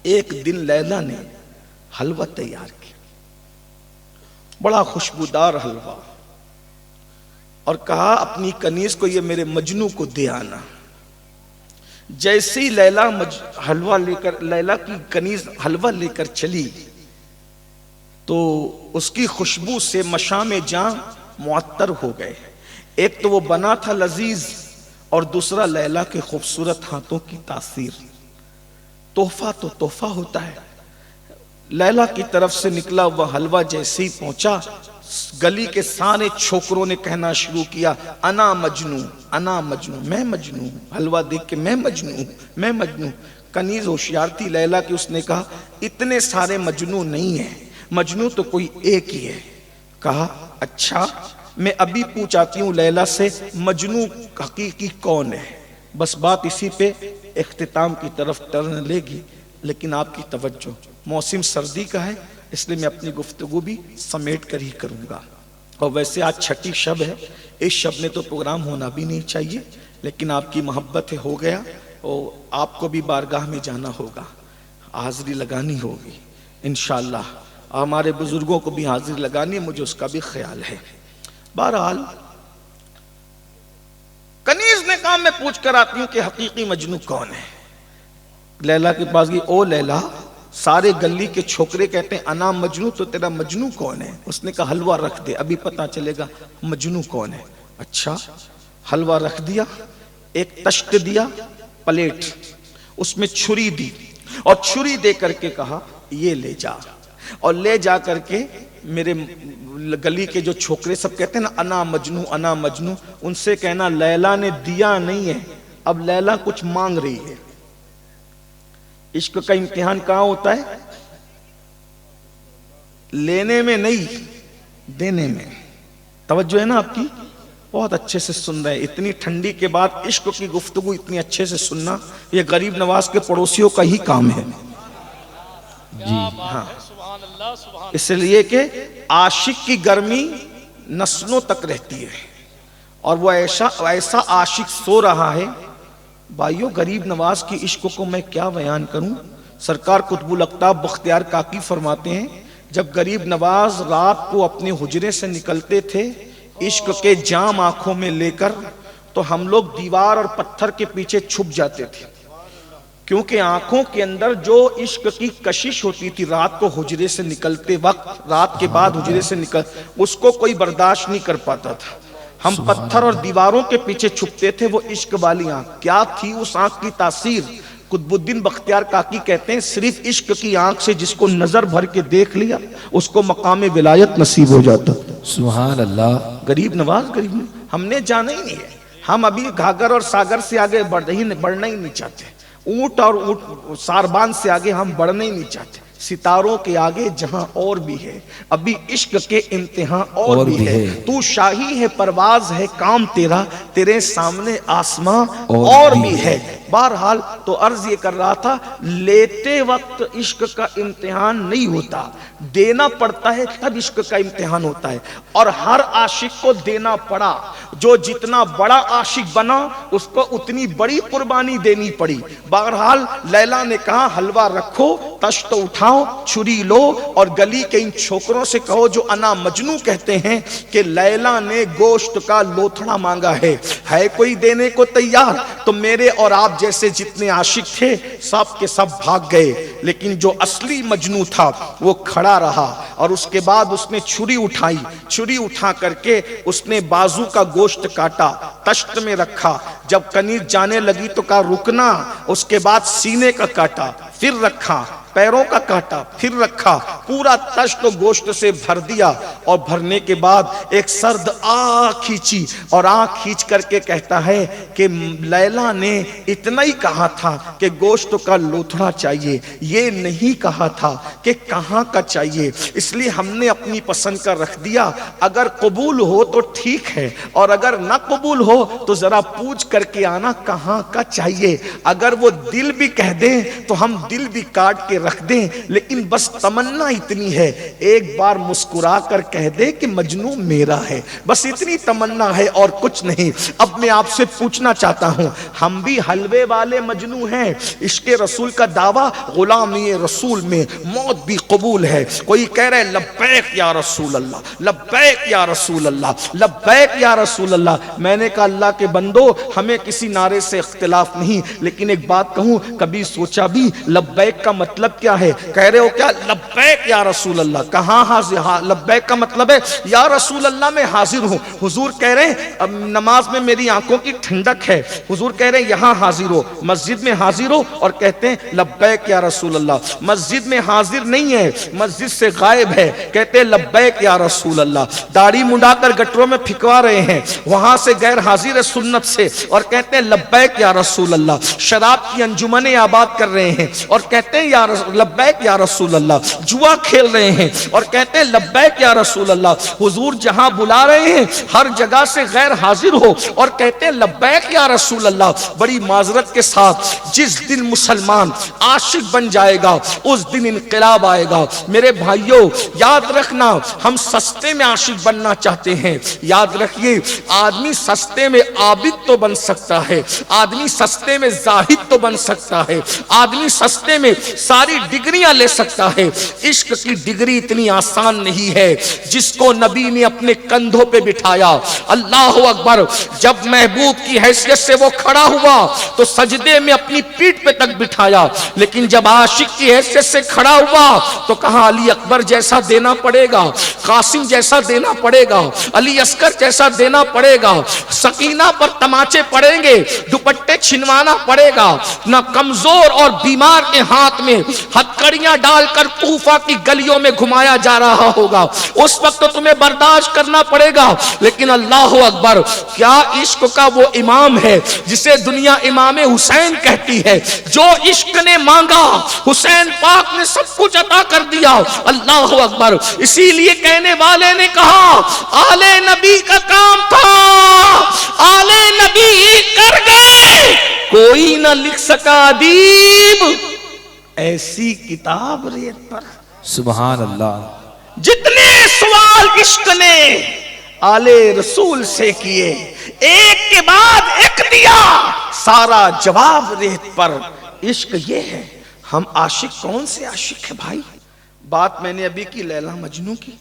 ایک دن لیلا نے حلوہ تیار کیا، بڑا خوشبودار حلوہ، اور کہا اپنی کنیز کو یہ میرے مجنو کو دے آنا۔ جیسی لیلا لیلا کی کنیز حلوہ لے کر چلی تو اس کی خوشبو سے مشام جاں معطر ہو گئے۔ ایک تو وہ بنا تھا لذیذ، اور دوسرا لیلا کے خوبصورت ہاتھوں کی تاثیر۔ تحفہ تو تحفہ ہوتا ہے۔ لیلا کی طرف سے نکلا وہ حلوہ جیسے ہی پہنچا، گلی کے سارے چھوکروں نے کہنا شروع کیا انا مجنو انا مجنو، میں مجنو۔ حلوہ دیکھ کے میں مجنو میں مجنو۔ کنیز ہوشیار تھی لیلا کی، اس نے کہا اتنے سارے مجنو نہیں ہیں، مجنو تو کوئی ایک ہی ہے۔ کہا اچھا میں ابھی پوچھاتی ہوں لیلا سے مجنو حقیقی کون ہے۔ بس بات اسی پہ اختتام کی طرف ٹرن لے گی، لیکن آپ کی توجہ، موسم سردی کا ہے اس لیے میں اپنی گفتگو بھی سمیٹ کر ہی کروں گا۔ اور ویسے آج چھٹی شب ہے، اس شب میں تو پروگرام ہونا بھی نہیں چاہیے، لیکن آپ کی محبت ہے ہو گیا، اور آپ کو بھی بارگاہ میں جانا ہوگا، حاضری لگانی ہوگی انشاءاللہ۔ ہمارے بزرگوں کو بھی حاضری لگانی ہے، مجھے اس کا بھی خیال ہے۔ بہرحال کنیز نے کہا میں پوچھ کر آتی ہوں کہ حقیقی مجنو کون ہے۔ لیلا کے پاس گئی، او لیلا سارے گلی کے چھوکرے کہتے ہیں انا مجنو، تو تیرا مجنو کون ہے؟ اس نے کہا حلوہ رکھ دے، ابھی پتہ چلے گا مجنو کون ہے۔ اچھا حلوہ رکھ دیا، ایک تشت دیا پلیٹ، اس میں چھری دی، اور چھری دے کر کے کہا یہ لے جا، اور لے جا کر کے میرے گلی کے جو چھوکرے سب کہتے ہیں نا انا مجنو انا مجنو، ان سے کہنا لیلا نے دیا نہیں ہے، اب لیلا کچھ مانگ رہی ہے۔ عشق کا امتحان کہاں ہوتا ہے؟ لینے میں نہیں، دینے میں۔ توجہ ہے نا آپ کی؟ بہت اچھے سے سن رہے ہیں، اتنی ٹھنڈی کے بعد عشق کی گفتگو اتنی اچھے سے سننا، یہ غریب نواز کے پڑوسیوں کا ہی کام ہے جی ہاں، اس لیے کہ عاشق کی گرمی نسلوں تک رہتی ہے، اور وہ ایسا عاشق سو رہا ہے۔ بھائیو غریب نواز کی عشق کو میں کیا بیان کروں؟ سرکار قطب الاقطاب بختیار کاکی فرماتے ہیں جب غریب نواز رات کو اپنے حجرے سے نکلتے تھے عشق کے جام آنکھوں میں لے کر، تو ہم لوگ دیوار اور پتھر کے پیچھے چھپ جاتے تھے، کیونکہ آنکھوں کے اندر جو عشق کی کشش ہوتی تھی رات کو حجرے سے نکلتے وقت، رات کے بعد حجرے سے اس کو کوئی برداشت نہیں کر پاتا تھا۔ ہم پتھر اور دیواروں کے پیچھے چھپتے تھے، وہ عشق والی آنکھ کیا تھی اس آنکھ کی تاثیر؟ قطب الدین بختیار کاکی کہتے ہیں صرف عشق کی آنکھ سے جس کو نظر بھر کے دیکھ لیا اس کو مقام ولایت نصیب ہو جاتا۔ سبحان اللہ۔ غریب نواز ہم نے جانا ہی نہیں ہے، ہم ابھی گھاگر اور ساگر سے آگے بڑھنا ہی نہیں چاہتے، اونٹ اور ساربان سے آگے ہم بڑھنا ہی نہیں چاہتے، ستاروں کے آگے جہاں اور بھی ہے، ابھی عشق کے امتحان اور بھی ہے، تو شاہی ہے پرواز ہے کام تیرا، تیرے سامنے آسماں اور بھی ہے۔ بہرحال تو عرض یہ کر رہا تھا لیتے وقت عشق کا امتحان نہیں ہوتا، دینا پڑتا ہے تب عشق کا امتحان ہوتا ہے، اور ہر عاشق کو دینا پڑا، جو جتنا بڑا عاشق بنا اس کو اتنی بڑی قربانی دینی پڑی۔ بہرحال لیلا نے کہا حلوہ رکھو، تشت اٹھاؤ، چھری لو، اور گلی کے ان چھوکروں سے کہو جو انا مجنو کہتے ہیں کہ لیلا نے گوشت کا لوتھڑا مانگا ہے کوئی دینے کو تیار؟ تو میرے اور آپ جیسے جتنے عاشق تھے سب کے سب بھاگ گئے، لیکن جو اصلی مجنو تھا وہ کھڑا رہا، اور اس کے بعد اس نے چھری اٹھائی، چھری اٹھا کر کے اس نے بازو کا گوشت کاٹا، تشت میں رکھا، جب کنیز جانے لگی تو کہا رکنا، اس کے بعد سینے کا کاٹا، پھر رکھا، پیروں کا کاٹا، پھر رکھا، پورا تشت گوشت سے بھر دیا، اور بھرنے کے بعد ایک سرد آنکھ کھینچی، اور آنکھ کھینچ کر کے کہتا ہے کہ لیلا نے اتنا ہی کہا تھا کہ گوشت کا لوتھڑا چاہیے، یہ نہیں کہا تھا کہ کہاں کا چاہیے، اس لیے ہم نے اپنی پسند کا رکھ دیا، اگر قبول ہو تو ٹھیک ہے، اور اگر نہ قبول ہو تو ذرا پوچھ کر کے آنا کہاں کا چاہیے، اگر وہ دل بھی کہہ دیں تو ہم دل بھی کاٹ کے رکھ دیں، لیکن بس تمنا اتنی ہے ایک بار مسکرا کر کہہ دے کہ مجنوں میرا ہے، بس اتنی تمنا ہے اور کچھ نہیں۔ اب میں آپ سے پوچھنا چاہتا ہوں، ہم بھی حلوے والے مجنوں ہیں؟ عشق رسول کا دعویٰ غلامی رسول میں موت بھی قبول ہے۔ کوئی کہہ رہے لبیک یا رسول اللہ، لبیک یا رسول اللہ، لبیک یا رسول اللہ۔ میں نے کہا اللہ کے بندو، ہمیں کسی نعرے سے اختلاف نہیں، لیکن ایک بات کہوں، کبھی سوچا بھی لبیک کا مطلب کیا ہے؟ کہہ رہے ہو کیا لبیک یا رسول اللہ؟ کہاں حاضر؟ لبیک کا مطلب ہے یا رسول اللہ میں حاضر ہوں۔ حضور کہہ رہے ہیں اب نماز میں میری آنکھوں کی ٹھنڈک ہے، حضور کہہ رہے ہیں یہاں حاضر ہو، مسجد میں حاضر ہو، اور کہتے ہیں لبیک یا رسول اللہ۔ مسجد میں حاضر نہیں ہے، مسجد سے غائب ہے، کہتے ہیں لبیک یا رسول اللہ۔ داڑھی منڈا کر گٹروں میں پھکوا رہے ہیں، وہاں سے غیر حاضر ہے سنت سے، اور کہتے ہیں لبیک یا رسول اللہ۔ شراب کی انجمنیں آباد کر رہے ہیں اور کہتے ہیں یا لبیک یا رسول اللہ۔ جوا کھیل رہے ہیں اور کہتے ہیں لبیک یا رسول اللہ۔ حضور جہاں بلا رہے ہیں ہر جگہ سے غیر حاضر ہو اور کہتے ہیں لبیک یا رسول اللہ۔ بڑی معذرت کے ساتھ جس دن مسلمان عاشق بن جائے گا اس دن انقلاب آئے گا۔ میرے بھائیوں یاد رکھنا، ہم سستے میں عاشق بننا چاہتے ہیں، یاد رکھیے آدمی سستے میں عابد تو بن سکتا ہے، آدمی سستے میں زاہد تو بن سکتا ہے، آدمی سستے میں ساری ڈگریاں لے سکتا ہے۔ عشق کی ڈگری اتنی آسان نہیں ہے۔ جس کو نبی نے اپنے کندھوں پہ بٹھایا، اللہ اکبر، جب محبوب کی حیثیت سے وہ کھڑا ہوا تو سجدے میں اپنی پیٹھ پہ تک بٹھایا، لیکن جب عاشق کی حیثیت سے کھڑا ہوا تو کہا علی اکبر جیسا دینا پڑے گا، قاسم جیسا دینا پڑے گا، علی اصغر جیسا دینا پڑے گا، سکینہ پر تماچے پڑیں گے، دوپٹے چھنوانا پڑے گا، نہ کمزور اور بیمار کے ہاتھ میں ہتھکڑیاں ڈال کر کوفہ کی گلیوں میں گھمایا جا رہا ہوگا، اس وقت تو تمہیں برداشت کرنا پڑے گا۔ لیکن اللہ اکبر، کیا عشق کا وہ امام ہے جسے دنیا امام حسین کہتی ہے؟ جو عشق نے مانگا حسین پاک نے سب کچھ عطا کر دیا۔ اللہ اکبر، اسی لیے کہنے والے نے کہا آل نبی کا کام تھا، آل نبی کر گئے، کوئی نہ لکھ سکا ادیب ایسی کتاب ریت پر۔ سبحان اللہ۔ جتنے سوال عشق نے آل رسول سے کیے، ایک کے بعد ایک دیا، سارا جواب ریت پر۔ عشق یہ ہے۔ ہم عاشق کون سے عاشق ہیں بھائی؟ بات میں نے ابھی کی لیلا مجنوں کی،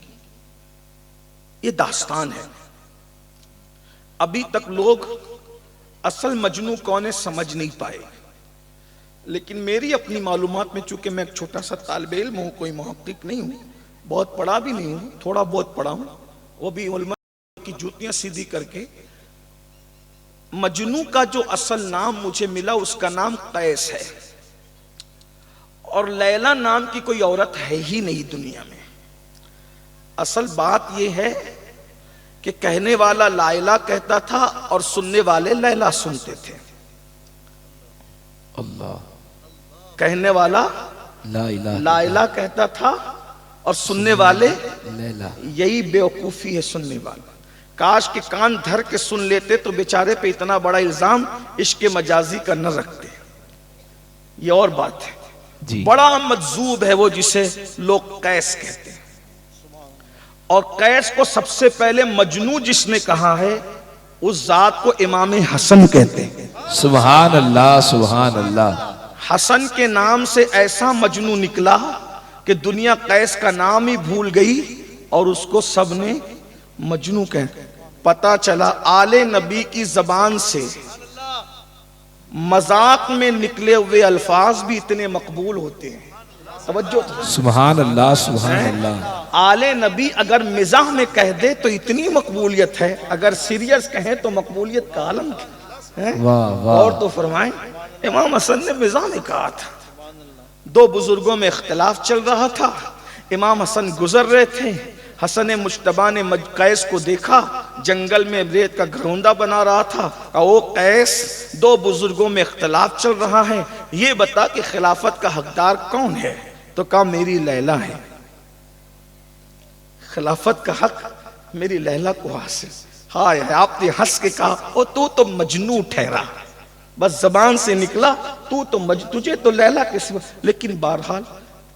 یہ داستان ہے۔ ابھی تک لوگ اصل مجنوں کون ہے سمجھ نہیں پائے، لیکن میری اپنی معلومات میں، چونکہ میں ایک چھوٹا سا طالب علم ہوں، کوئی محقق نہیں ہوں، بہت پڑھا بھی نہیں ہوں، تھوڑا بہت پڑھا ہوں، وہ بھی علماء کی جوتیاں سیدھی کر کے۔ مجنوں کا جو اصل نام مجھے ملا اس کا نام قیس ہے، اور لیلا نام کی کوئی عورت ہے ہی نہیں دنیا میں۔ اصل بات یہ ہے کہ کہنے والا لائلا کہتا تھا اور سننے والے لیلا سنتے تھے۔ اللہ، کہنے والا لا الہ لائلا کہتا تھا اور سننے والے لیلا۔ یہی بیوقوفی ہے سننے والا۔ کاش کہ کان دھر کے سن لیتے تو بیچارے پہ اتنا بڑا الزام عشق مجازی کا نہ رکھتے۔ یہ اور بات ہے۔ جی، بڑا مجذوب ہے وہ جسے لوگ قیس کہتے ہیں، اور قیس کو سب سے پہلے مجنوں جس نے کہا ہے اس ذات کو امام حسن کہتے ہیں۔ سبحان اللہ، سبحان اللہ۔ حسن کے نام سے ایسا مجنوں نکلا کہ دنیا قیس کا نام ہی بھول گئی اور اس کو سب نے مجنوں کہتے۔ پتا چلا آل نبی کی زبان سے مذاق میں نکلے ہوئے الفاظ بھی اتنے مقبول ہوتے ہیں۔ توجہ، سبحان اللہ، سبحان اللہ۔ آل نبی اگر مزاح میں کہہ دے تو اتنی مقبولیت ہے، اگر سیریس کہیں تو مقبولیت کا عالم ہے۔ واہ واہ۔ اور تو فرمائیں امام حسن نے مزاح میں کہا تھا۔ دو بزرگوں میں اختلاف چل رہا تھا، امام حسن گزر رہے تھے، حسن مجتبیٰ نے قیس کو دیکھا، جنگل میں ریت کا گھروندہ بنا رہا تھا، او قیس دو بزرگوں میں اختلاف چل رہا ہے، یہ بتا کہ خلافت کا حقدار کون ہے؟ تو کہا میری لیلا ہے، خلافت کا حق میری لیلا کو حاصل۔ ہائے، آپ نے ہنس کے کہا او تو مجنوں ٹھہرا، بس زبان سے نکلا تو تجھے تو لیلا کے سوا۔ لیکن بہرحال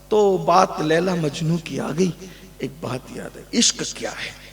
تو بات لیلا مجنوں کی آ گئی. ایک بات یاد ہے، عشق کیا ہے.